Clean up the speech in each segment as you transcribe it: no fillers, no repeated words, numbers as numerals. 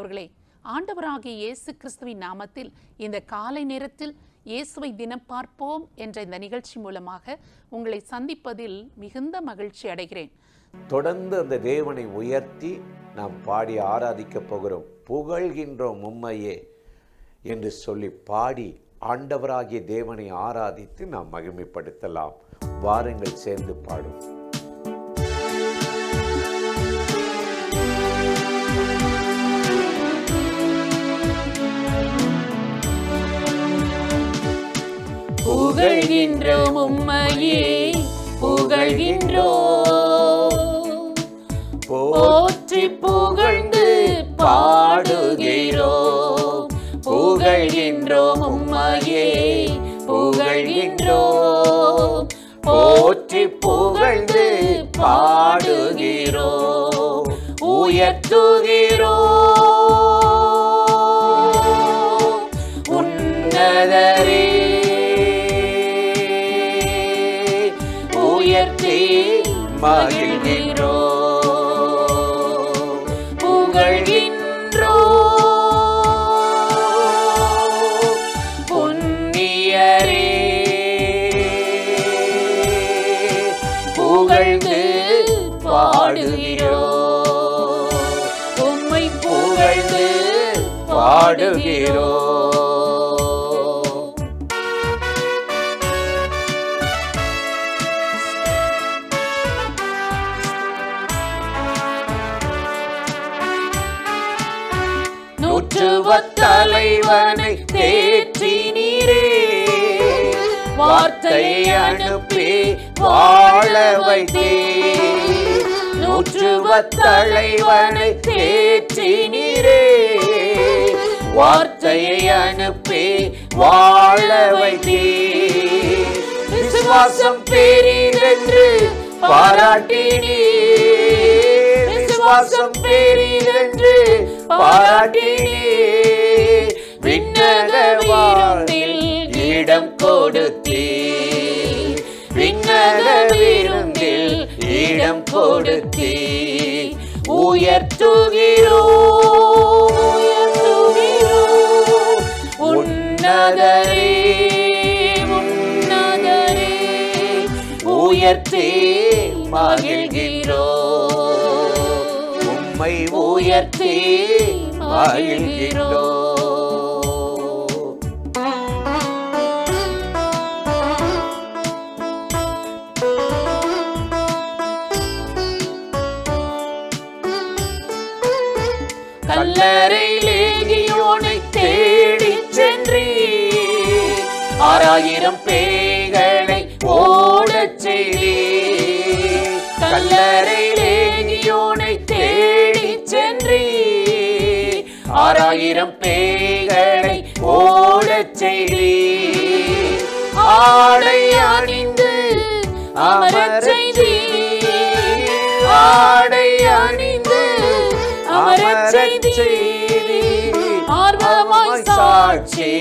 அன்பானவர்களே, ஆண்டவராகிய இயேசு கிறிஸ்துவின் நாமத்தில் இந்த காலை நேரத்தில் இயேசுவை தினம் பார்ப்போம் என்ற இந்த நிகழ்ச்சி மூலமாக உங்களை சந்திப்பதில் மிகுந்த மகிழ்ச்சி அடைகிறேன். தொடர்ந்து அந்த தேவனை உயர்த்தி நாம் பாடி ஆராதிக்க போகிறோம். புகழ்கின்றோம் உம்மையே என்று சொல்லி பாடி ஆண்டவராகிய தேவனை ஆராதித்து நாம் மகிமைப்படுத்தலாம். வாருங்கள், சேர்ந்து பாடும். புகழ்கின்றோம் உம்மையே, புகழ்கின்றோம், போற்றி புகழ்ந்து பாடுகிறோம். புகழ்கின்றோம் உம்மையே, புகழ்கின்றோம், போற்றி புகழ்ந்து பாடுகிறோம். உயர்த்துகிறோம் உன்னதரே, உயர்த்தி மகிழ்கிறோம். புகழ்கின்றோம் புண்ணியரே, புகழ்ந்து பாடுகிறோம். உம்மை புகழ்ந்து பாடுகிறோம். தலைவனை தேற்றினீரே, வார்த்தையை அனுப்பி வாழ வைத்தே. நூற்றுவ தலைவனை தேற்றினீரே, வார்த்தையை அனுப்பி வாழ வைத்தே. விசுவாசம் பெரிதென்று பாராட்டினீர், விசுவாசம் பெரிதென்று பாராட்டினீர். விண்ணக விருந்தில் இடம் கொடுத்தீர், விண்ணக விருந்தில் இடம் கொடுத்தீர். உயர்த்துகிறோம் உயர்த்துகிறோம் உன்னதரே, உன்னதரே, உயர்த்தி மகிழ்கிறோம். உம்மை உயர்த்தி மகிழ்கிறோம். கல்லறை லேகியோனை தேடிச் சென்றீர், 6000 பேய்களை ஓடச் செய்தீர். கல்லறை லேகியோனை தேடிச் சென்றீர், 6000 பேய்களை ஓடச் செய்தீர். ஆடை அணிந்து அமரச் செய்தீர், ஆடை அணிந்து அமரச் செய்தீர். ஆர்வமாய் சாட்சி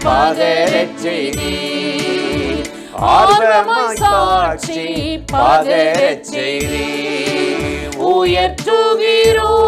பகரச் செய்தீர், ஆர்வமாய் சாட்சி பகரச் செய்தீர். உயர்த்துகிறோம்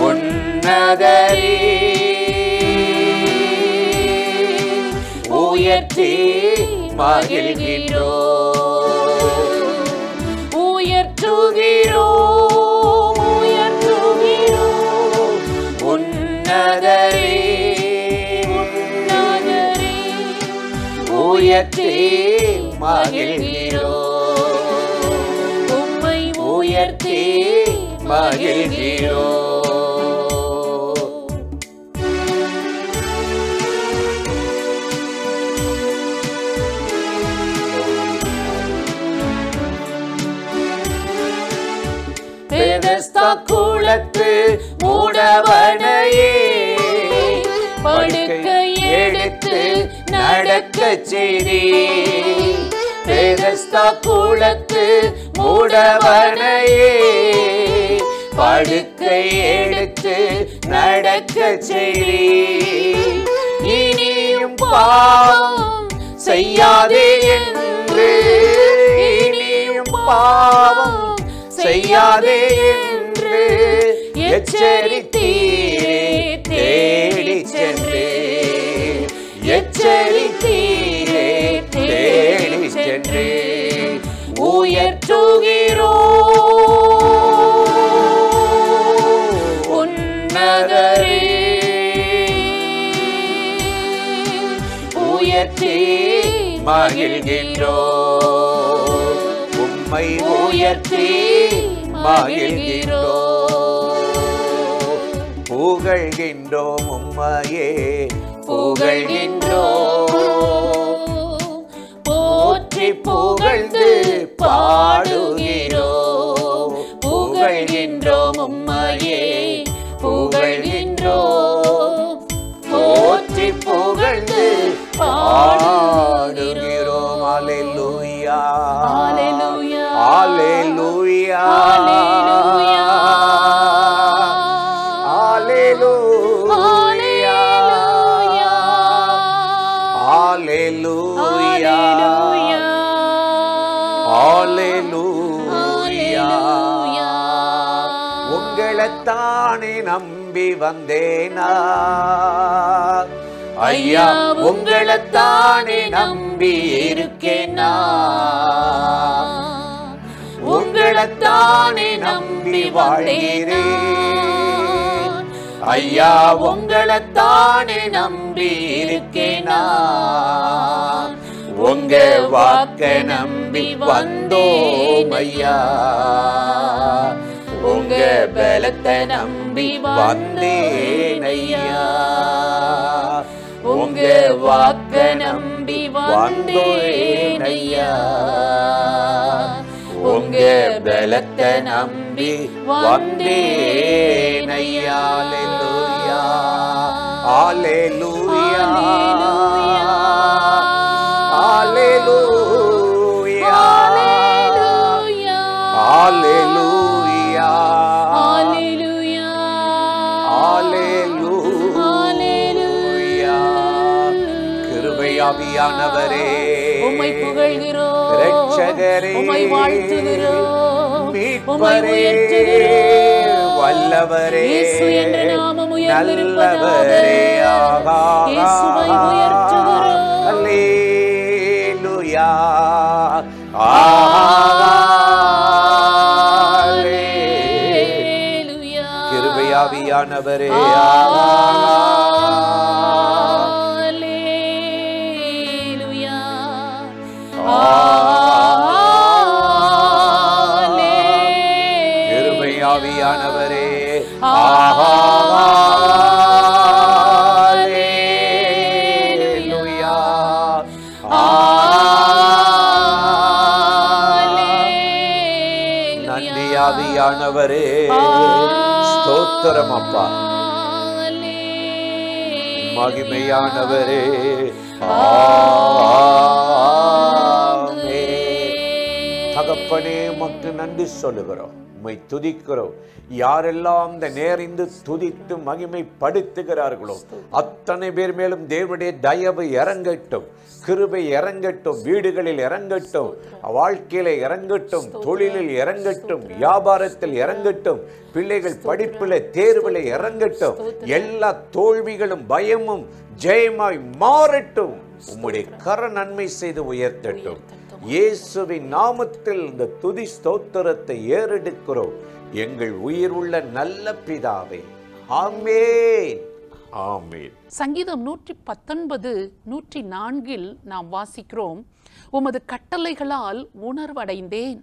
உன்னதரே, உயர்த்தி மகிழ்கிறோம். உயர்த்துகிறோம் உயர்த்துகிறோம் உன்னதரே, உன்னதரே, உயர்த்தி மகிழ்கிறோம். உம்மை உயர்த்தி மகிழ்கிறோம். பெதஸ்தா குளத்து மூடவனையே, படுக்கை எடுத்து நடக்கச் செய்தீர். பெதஸ்தா குளத்து மூடவனையே, படுக்கை எடுத்து நடக்கச் செய்தீர். இனியும் பாவம் செய்யாதே என்று, இனியும் பாவம் செய்யாதே என்று எச்சரித்தீரே தேடி சென்றேன், எச்சரித்தீரே தேடி சென்றேன். உயர்த்துகிறோம் உன்னதரே, உயர்த்தி மகிழ்கின்றோம், உம்மை உயர்த்தி மகிழ்கின்றோம். புகழ்கின்றோம் உம்மையே புகழ்கின்றோம், போற்றி புகழ்ந்து பாடுகிறோம். புகழ்கின்றோம் உம்மையே புகழ்கின்றோம், போற்றி புகழ்ந்து பாடுகிறோம். அல்லேலூயா அல்லேலூயா அல்லேலூயா அல்லேலூயா அல்லேலூயா. உங்களைத்தானே நம்பி வந்தேனா ஐயா, உங்களைத்தானே நம்பி இருக்கேனா, உங்களைத்தானே நம்பி வாழ்கிறேன் ஐயா, உங்களைத்தானே நம்பி இருக்கேனா. உங்க வாக்க நம்பி வந்தோம் ஐயா, உங்க பலத்தை நம்பி வந்தேன் ஐயா, உங்க வாக்க நம்பி வந்தேன் ஐயா, உங்க பலத்தை நம்பி வந்தேன் ஐயா. அல்லேலூயா அல்லேலூயா அல்லேலூயா அல்லேலூயா அல்லேலூயா. கிருபையாவியானவரே உம்மை புகழ்கிறோம், இரட்சகரே, உம்மை வாழ்த்துகிறோம், உம்மை மீட்பரே, உயர்த்துகிறோம். வல்லவரே, இயேசு என்ற நாமம் நல்லவரே, உயர்ந்திருப்பதாக இயேசுவை உயர்த்துகிறோம். அல்லேலூயா அல்லேலூயா. கிருபையாவியானவரே அல்லேலூயா கிருபையாவியானவரே அல்லேலூயா நன்றி ஆவியானவரே, ஸ்தோத்திரம் அப்பா. மகிமையானவரே தகப்பனே, உமக்கு நன்றி சொல்லுகிறோம், உம்மை துதிக்கிறோம். யாரெல்லாம் இந்த நேரிந்து துதித்து மகிமைப்படுத்துகிறார்களோ அத்தனை பேர் மேலும் தேவனுடைய தயவு இறங்கட்டும், கிருபை இறங்கட்டும், வீடுகளில் இறங்கட்டும், வாழ்க்கையில இறங்கட்டும், தொழிலில் இறங்கட்டும், வியாபாரத்தில் இறங்கட்டும், பிள்ளைகள் படிப்பில் தேர்வில் இறங்கட்டும். எல்லா தோல்விகளும் பயமும் ஜெயமாய் மாறட்டும். உம்முடைய கர நன்மை செய்து உயர்த்தட்டும். இயேசுவின் நாமத்தில் இந்த துதி ஸ்தோத்திரத்தை ஏறெடுக்கிறோம் எங்கள் உயிர் உள்ள நல்ல பிதாவே. ஆமென் ஆமென். சங்கீதம் 119 104 நாம் வாசிக்கிறோம், உமது கட்டளைகளால் உணர்வடைந்தேன்,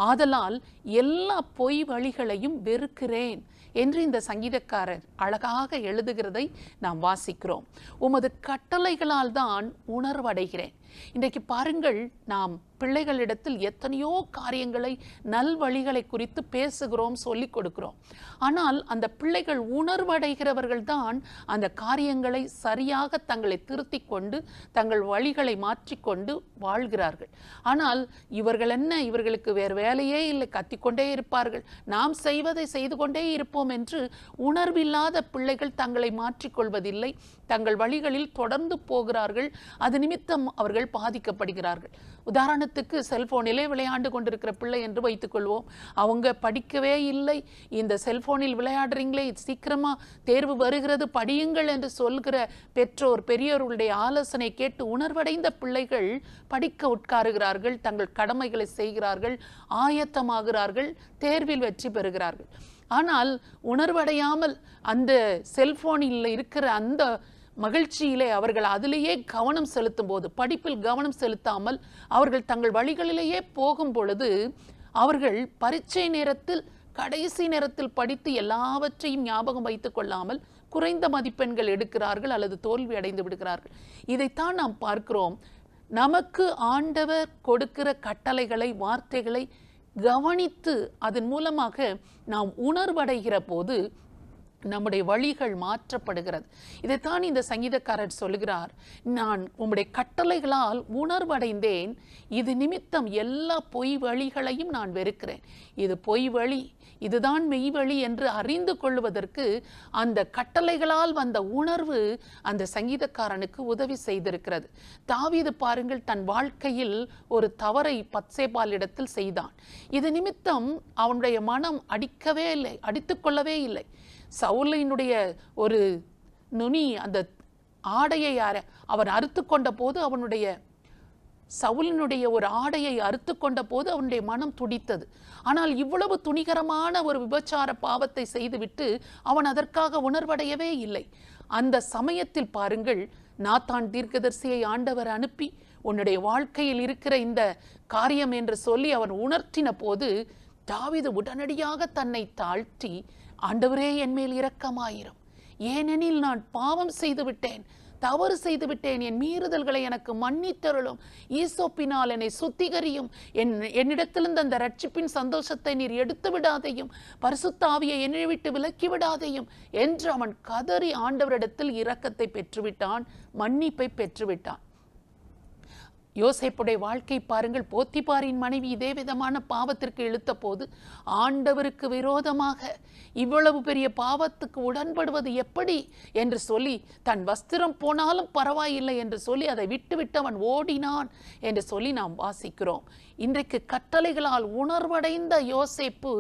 ஆதலால் எல்லா பொய் வழிகளையும் வெறுக்கிறேன் என்று இந்த சங்கீதக்காரர் அழகாக எழுதுகிறதை நாம் வாசிக்கிறோம். உமது கட்டளைகளால் தான் உணர்வடைகிறேன். இன்றைக்கு பாருங்கள், நாம் பிள்ளைகளிடத்தில் எத்தனையோ காரியங்களை நல்வழிகளை குறித்து பேசுகிறோம், சொல்லிக் கொடுக்கிறோம். ஆனால் அந்த பிள்ளைகள் உணர்வடைகிறவர்கள் தான் அந்த காரியங்களை சரியாக தங்களை திருத்தி கொண்டு தங்கள் வழிகளை மாற்றிக்கொண்டு வாழ்கிறார்கள். ஆனால் இவர்கள் என்ன, இவர்களுக்கு வேறு வேலையே இல்லை, கத்திக்கொண்டே இருப்பார்கள், நாம் செய்வதை செய்து கொண்டே இருப்போம் என்று உணர்வில்லாத பிள்ளைகள் தங்களை மாற்றிக்கொள்வதில்லை, தங்கள் வழிகளில் தொடர்ந்து போகிறார்கள். அது நிமித்தம் அவர்கள் பிள்ளைகள் பாதிக்கப்படுகிறார்கள். உதாரணத்துக்கு செல்போனிலே விளையாண்டு கொண்டிருக்கிற பிள்ளை என்று வைத்துக்கொள்வோம். அவங்க படிக்கவே இல்லை, இந்த செல்போனில் விளையாடுறீங்களே, சீக்கிரமா தேர்வு வருகிறது, படியுங்கள் என்று சொல்கிற பெற்றோர் பெரியோர்களுடைய ஆலோசனை கேட்டு உணர்வடைந்த பிள்ளைகள் படிக்க உட்காருகிறார்கள், தங்கள் கடமைகளை செய்கிறார்கள், ஆயத்தமாகிறார்கள், தேர்வில் வெற்றி பெறுகிறார்கள். ஆனால் உணர்வடையாமல் அந்த செல்போனில் இருக்கிற அந்த மகிழ்ச்சியிலே அவர்கள் அதிலேயே கவனம் செலுத்தும் போது, படிப்பில் கவனம் செலுத்தாமல் அவர்கள் தங்கள் வழிகளிலேயே போகும் பொழுது, அவர்கள் பரீட்சை நேரத்தில் கடைசி நேரத்தில் படித்து எல்லாவற்றையும் ஞாபகம் வைத்துக் கொள்ளாமல் குறைந்த மதிப்பெண்கள் எடுக்கிறார்கள் அல்லது தோல்வி அடைந்து விடுகிறார்கள். இதைத்தான் நாம் பார்க்கிறோம். நமக்கு ஆண்டவர் கொடுக்கிற கட்டளைகளை, வார்த்தைகளை கவனித்து அதன் மூலமாக நாம் உணர்வடைகிற போது நம்முடைய வழிகள் மாற்றப்படுகிறது. இதைத்தான் இந்த சங்கீதக்காரர் சொல்லுகிறார், நான் உம்முடைய கட்டளைகளால் உணர்வடைந்தேன், இது நிமித்தம் எல்லா பொய் வழிகளையும் நான் வெறுக்கிறேன். இது பொய் வழி, இதுதான் மெய் வழி என்று அறிந்து கொள்வதற்கு அந்த கட்டளைகளால் வந்த உணர்வு அந்த சங்கீதக்காரனுக்கு உதவி செய்திருக்கிறது. தாவீது பாருங்கள், தன் வாழ்க்கையில் ஒரு தவறை பத்சேபாளிடத்தில் செய்தான். இது நிமித்தம் அவனுடைய மனம் அடித்துக்கொள்ளவே இல்லை. சவுலினுடைய ஒரு நுனி அந்த ஆடையை அவர் அறுத்து கொண்ட போது, சவுலினுடைய ஒரு ஆடையை அறுத்து கொண்ட போது அவனுடைய மனம் துடித்தது. ஆனால் இவ்வளவு துணிகரமான ஒரு விபச்சார பாவத்தை செய்துவிட்டு அவன் அதற்காக உணர்வடையவே இல்லை. அந்த சமயத்தில் பாருங்கள், நாத்தான் தீர்க்கதரிசியை ஆண்டவர் அனுப்பி உன்னுடைய வாழ்க்கையில் இருக்கிற இந்த காரியம் என்று சொல்லி அவன் உணர்த்தின போது தாவீது உடனடியாக தன்னை தாழ்த்தி, ஆண்டவரே என் மேல் இரக்கமாயிரும், ஏனெனில் நான் பாவம் செய்து விட்டேன், தவறு செய்து விட்டேன், என் மீறுதல்களை எனக்கு மன்னித்தருளும், ஈசோப்பினால் என்னை சுத்திகரியும், என்னிடத்திலிருந்து அந்த ரட்சிப்பின் சந்தோஷத்தை நீர் எடுத்து விடாதையும், பரிசுத்த ஆவியை என்னை விட்டு விலக்கி விடாதையும் என்று அவன் கதறி ஆண்டவரிடத்தில் இரக்கத்தை பெற்றுவிட்டான், மன்னிப்பை பெற்றுவிட்டான். யோசேப்புடைய வாழ்க்கை பாருங்கள். போத்திபாரின் மனைவி இதே விதமான பாவத்திற்கு இழுத்த போது ஆண்டவருக்கு விரோதமாக இவ்வளவு பெரிய பாவத்துக்கு உடன்படுவது எப்படி என்று சொல்லி, தன் வஸ்திரம் போனாலும் பரவாயில்லை என்று சொல்லி அதை விட்டுவிட்டு அவன் ஓடினான் என்று சொல்லி நாம் வாசிக்கிறோம். இன்றைக்கு கட்டளைகளால் உணர்வடைந்த யோசேப்பு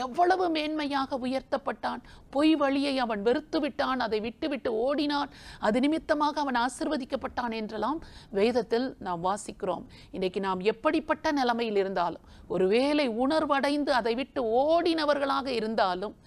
எவ்வளவு மேன்மையாக உயர்த்தப்பட்டான். பொய் வழியை அவன் வெறுத்து விட்டான், அதை விட்டுவிட்டு ஓடினான், அது நிமித்தமாக அவன் ஆசீர்வதிக்கப்பட்டான் என்றெல்லாம் வேதத்தில் நாம் வாசிக்கிறோம். இன்றைக்கு நாம் எப்படிப்பட்ட நிலைமையில் இருந்தாலும், ஒருவேளை உணர்வடைந்து அதை விட்டு ஓடினவர்களாக இருந்தாலும்,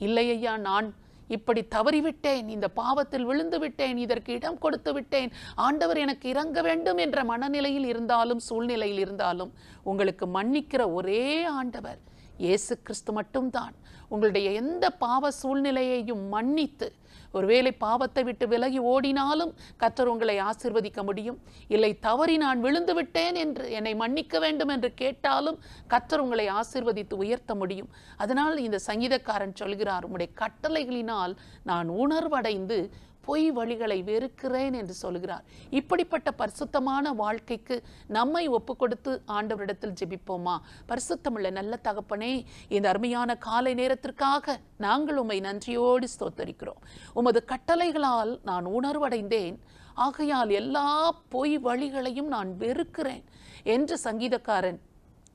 இல்லையா நான் இப்படி தவறிவிட்டேன், இந்த பாவத்தில் விழுந்து விட்டேன், இதற்கு இடம் கொடுத்து விட்டேன், ஆண்டவர் எனக்கு இறங்க வேண்டும் என்ற மனநிலையில் இருந்தாலும், சூழ்நிலையில் இருந்தாலும், உங்களுக்கு மன்னிக்கிற ஒரே ஆண்டவர் இயேசு கிறிஸ்து மட்டும்தான். உங்களுடைய எந்த பாவ சூழ்நிலையையும் மன்னித்து, ஒருவேளை பாவத்தை விட்டு விலகி ஓடினாலும் கர்த்தர் உங்களை ஆசீர்வதிக்க முடியும். இல்லை, தவறி நான் விழுந்து விட்டேன் என்று என்னை மன்னிக்க வேண்டும் என்று கேட்டாலும் கர்த்தர் உங்களை ஆசீர்வதித்து உயர்த்த முடியும். அதனால் இந்த சங்கீதக்காரன் சொல்கிறார், உம்முடைய கட்டளைகளினால் நான் உணர்வடைந்து பொய் வழிகளை வெறுக்கிறேன் என்று சொல்கிறார். இப்படிப்பட்ட பரிசுத்தமான வாழ்க்கைக்கு நம்மை ஒப்பு கொடுத்து ஆண்டவரிடத்தில் ஜெபிப்போமா? பரிசுத்தமுள்ள நல்ல தகப்பனே, இந்த அருமையான காலை நேரத்திற்காக நாங்கள் உம்மை நன்றியோடு ஸ்தோத்தரிக்கிறோம். உமது கட்டளைகளால் நான் உணர்வடைந்தேன், ஆகையால் எல்லா பொய் வழிகளையும் நான் வெறுக்கிறேன் என்று சங்கீதக்காரன்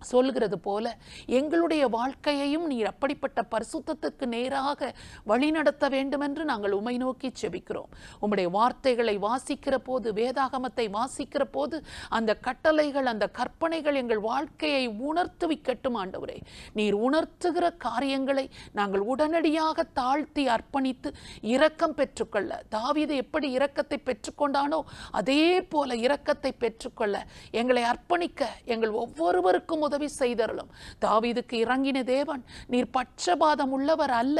சொல்கிறது போல எங்களுடைய வாழ்க்கையையும் நீர் அப்படிப்பட்ட பரிசுத்தத்துக்கு நேராக வழிநடத்த வேண்டும் என்று நாங்கள் உம்மை நோக்கி செபிக்கிறோம். உம்முடைய வார்த்தைகளை வாசிக்கிற போது, வேதாகமத்தை வாசிக்கிற போது அந்த கட்டளைகள், அந்த கற்பனைகள் எங்கள் வாழ்க்கையை உணர்த்துவிக்கட்டும். ஆண்டவரே, நீர் உணர்த்துகிற காரியங்களை நாங்கள் உடனடியாக தாழ்த்தி அர்ப்பணித்து இரக்கம் பெற்றுக்கொள்ள, தாவீது எப்படி இரக்கத்தை பெற்றுக்கொண்டானோ அதே போல இரக்கத்தை பெற்றுக்கொள்ள எங்களை அர்ப்பணிக்க எங்கள் ஒவ்வொருவருக்கும் உதவி செய்தருளும். தாவீதுக்கு இறங்கின தேவன், நீர் பட்சபாதம் உள்ளவர் அல்ல,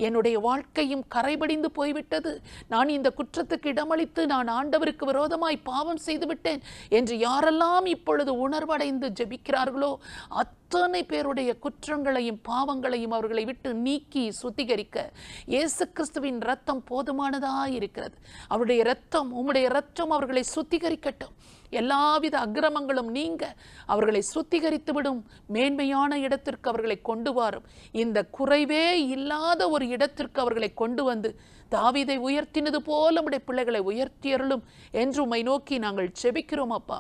என்னுடைய வாழ்க்கையும் கரைபடிந்து போய்விட்டது, நான் இந்த குற்றத்துக்கு இடமளித்து நான் ஆண்டவருக்கு விரோதமாய் பாவம் செய்துவிட்டேன் என்று யாரெல்லாம் இப்பொழுது உணர்வடைந்து ஜெபிக்கிறார்களோ அத்தனை பேருடைய குற்றங்களையும் பாவங்களையும் அவர்களை விட்டு நீக்கி சுத்திகரிக்க இயேசு கிறிஸ்துவின் இரத்தம் போதுமானதாய் இருக்கிறது. அவருடைய இரத்தம், உம்முடைய இரத்தம் அவர்களை சுத்திகரிக்கட்டும். எல்லாவித அக்கிரமங்களும் நீங்க அவர்களை சுத்திகரித்து விடும். மேன்மையான இடத்திற்கு அவர்களை கொண்டு வரும். இந்த குறைவே இல்லாத ஒரு இடத்திற்கு அவர்களை கொண்டு வந்து தாவீதை உயர்த்தினது போல உம்முடைய பிள்ளைகளை உயர்த்தியருளும் என்று உம்மை நோக்கி நாங்கள் செபிக்கிறோம் அப்பா.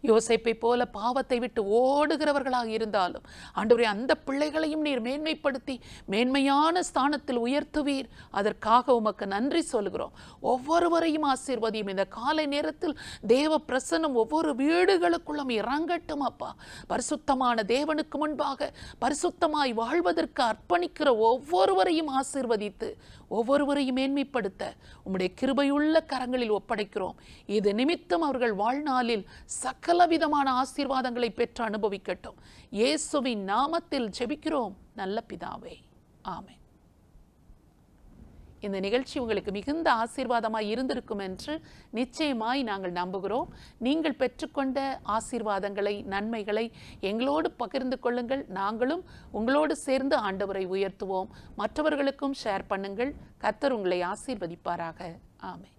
யோசேப்பை போல பாவத்தை விட்டு ஓடுகிறவர்களாக இருந்தாலும் ஆண்டவரே, அந்த பிள்ளைகளையும் நீர் மேன்மைப்படுத்தி மேன்மையான ஸ்தானத்தில் உயர்த்துவீர். அதற்காக உமக்கு நன்றி சொல்கிறோம். ஒவ்வொருவரையும் ஆசீர்வதியும். இந்த காலை நேரத்தில் தேவ பிரசன்னம் ஒவ்வொரு வீடுகளுக்குள்ளும் இறங்கட்டும் அப்பா. பரிசுத்தமான தேவனுக்கு முன்பாக பரிசுத்தமாய் வாழ்வதற்கு அர்ப்பணிக்கிற ஒவ்வொருவரையும் ஆசீர்வதித்து ஒவ்வொருவரையும் மேன்மைப்படுத்த உம்முடைய கிருபையுள்ள கரங்களில் ஒப்படைக்கிறோம். இது நிமித்தம் அவர்கள் வாழ்நாளில் சகலவிதமான ஆசீர்வாதங்களை பெற்று அனுபவிக்கட்டும். இயேசுவின் நாமத்தில் ஜெபிக்கிறோம் நல்ல பிதாவே, ஆமென். இந்த நிகழ்ச்சி உங்களுக்கு மிகுந்த ஆசீர்வாதமாய் இருந்திருக்கும் என்று நிச்சயமாய் நாங்கள் நம்புகிறோம். நீங்கள் பெற்றுக்கொண்ட ஆசீர்வாதங்களை, நன்மைகளை எங்களோடு பகிர்ந்து கொள்ளுங்கள். நாங்களும் உங்களோடு சேர்ந்து ஆண்டவரை உயர்த்துவோம். மற்றவர்களுக்கும் ஷேர் பண்ணுங்கள். கர்த்தர் உங்களை ஆசீர்வதிப்பாராக. ஆமென்.